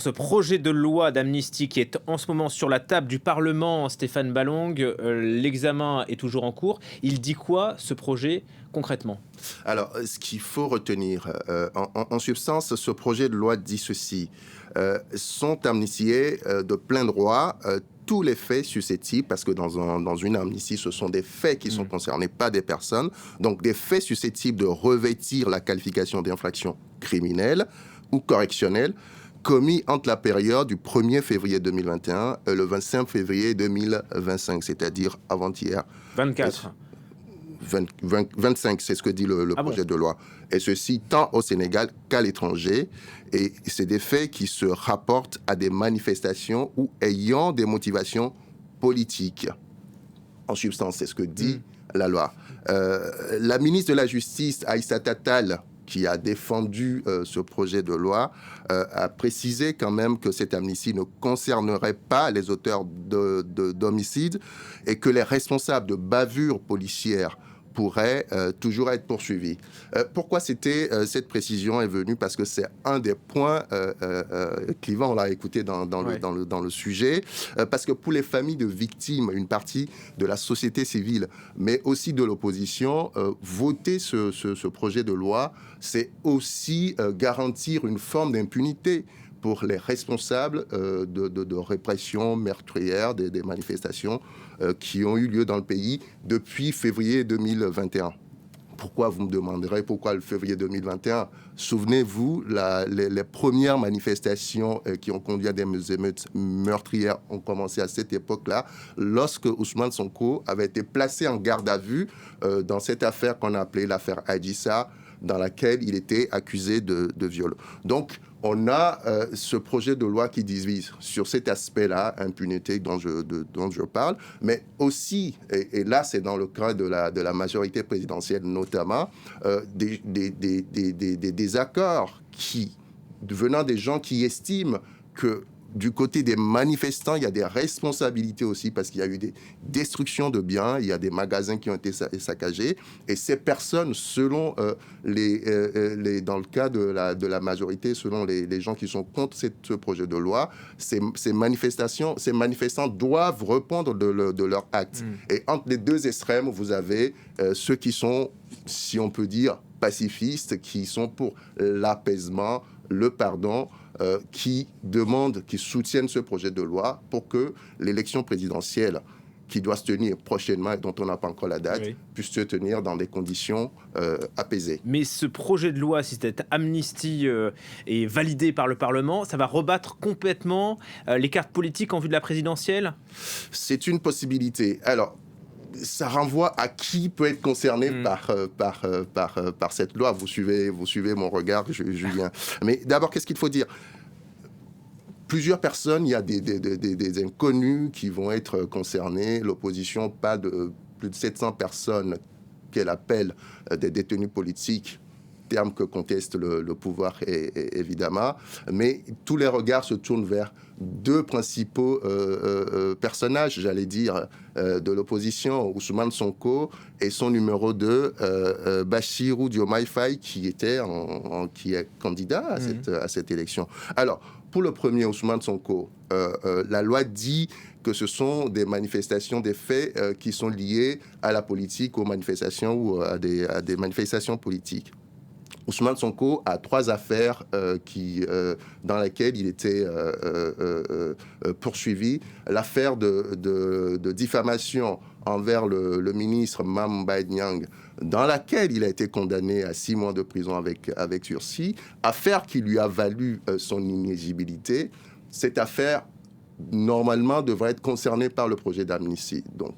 Ce projet de loi d'amnistie qui est en ce moment sur la table du Parlement, Stéphane Ballong, l'examen est toujours en cours. Il dit quoi, ce projet, concrètement? Alors, ce qu'il faut retenir, en substance, ce projet de loi dit ceci. Sont amnistiés de plein droit tous les faits susceptibles, parce que dans une amnistie, ce sont des faits qui sont concernés, pas des personnes, donc des faits susceptibles de revêtir la qualification d'infraction criminelle ou correctionnelle, commis entre la période du 1er février 2021 et le 25 février 2025, c'est-à-dire avant-hier. 24. 25, c'est ce que dit le projet de loi. Et ceci tant au Sénégal qu'à l'étranger. Et c'est des faits qui se rapportent à des manifestations ou ayant des motivations politiques. En substance, c'est ce que dit la loi. La ministre de la Justice, Aïssata Tall, qui a défendu ce projet de loi, a précisé quand même que cette amnistie ne concernerait pas les auteurs d'homicides et que les responsables de bavures policières pourraient toujours être poursuivis. Pourquoi cette précision est venue? Parce que c'est un des points clivants, on l'a écouté dans le sujet, parce que pour les familles de victimes, une partie de la société civile, mais aussi de l'opposition, voter ce projet de loi, c'est aussi garantir une forme d'impunité pour les responsables de répression meurtrière des manifestations qui ont eu lieu dans le pays depuis février 2021. Pourquoi, vous me demanderez, pourquoi le février 2021? Souvenez-vous, les premières manifestations qui ont conduit à des émeutes meurtrières ont commencé à cette époque-là, lorsque Ousmane Sonko avait été placé en garde à vue dans cette affaire qu'on a appelée l'affaire Adji Sarr, dans laquelle il était accusé de viol. Donc, on a ce projet de loi qui divise sur cet aspect-là, impunité dont je parle, mais aussi, et là c'est dans le cas de la majorité présidentielle notamment, des désaccords venant des gens qui estiment que du côté des manifestants, il y a des responsabilités aussi parce qu'il y a eu des destructions de biens, il y a des magasins qui ont été saccagés. Et ces personnes, selon dans le cas de la majorité, selon les gens qui sont contre ce projet de loi, ces manifestants doivent répondre de leurs actes. Et entre les deux extrêmes, vous avez ceux qui sont, si on peut dire, pacifistes, qui sont pour l'apaisement, le pardon, qui soutiennent ce projet de loi pour que l'élection présidentielle qui doit se tenir prochainement et dont on n'a pas encore la date, puisse se tenir dans des conditions apaisées. Mais ce projet de loi, si cette amnistie est validée par le Parlement, ça va rebattre complètement les cartes politiques en vue de la présidentielle? C'est une possibilité. Alors, ça renvoie à qui peut être concerné par cette loi. Vous suivez mon regard, Julien. Mais d'abord, qu'est-ce qu'il faut dire? Plusieurs personnes, il y a des inconnus qui vont être concernés. L'opposition parle de plus de 700 personnes qu'elle appelle des détenus politiques, terme que conteste le pouvoir évidemment, mais tous les regards se tournent vers deux principaux personnages, j'allais dire, de l'opposition, Ousmane Sonko et son numéro 2, Bassirou Diomaye Faye, qui est candidat à cette élection. Alors, pour le premier, Ousmane Sonko, la loi dit que ce sont des manifestations, des faits qui sont liés à la politique, aux manifestations ou à des manifestations politiques. Ousmane Sonko a 3 affaires dans lesquelles il était poursuivi. L'affaire de diffamation envers le ministre Mame Mbaye Niang, dans laquelle il a été condamné à 6 mois de prison avec sursis, affaire qui lui a valu son inéligibilité. Cette affaire, normalement, devrait être concernée par le projet d'amnistie. Donc,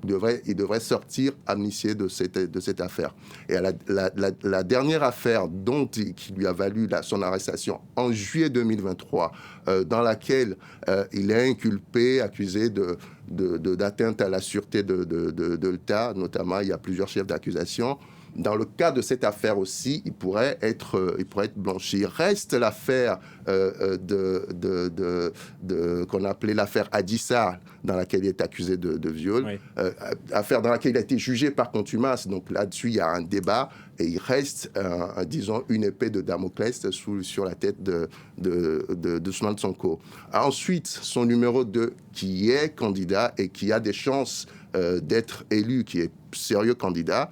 il devrait sortir amnistié de cette affaire. Et la dernière affaire qui lui a valu son arrestation en juillet 2023, dans laquelle il est inculpé, accusé d'atteinte à la sûreté de l'État, notamment, il y a plusieurs chefs d'accusation. Dans le cas de cette affaire aussi, il pourrait être blanchi. Il reste l'affaire qu'on appelait l'affaire Adji Sarr, dans laquelle il est accusé de viol. Affaire dans laquelle il a été jugé par contumace. Donc là-dessus, il y a un débat. Et il reste, disons, une épée de Damoclès sur la tête de Ousmane Sonko. Ensuite, son numéro 2, qui est candidat et qui a des chances d'être élu, qui est sérieux candidat,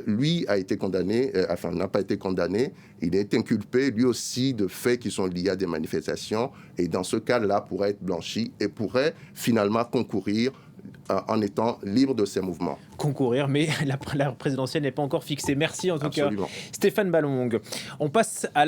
lui a été condamné, n'a pas été condamné, il est inculpé lui aussi de faits qui sont liés à des manifestations, et dans ce cas-là pourrait être blanchi et pourrait finalement concourir en étant libre de ses mouvements. Concourir, mais la présidentielle n'est pas encore fixée. Merci en tout cas, Stéphane Ballong. On passe à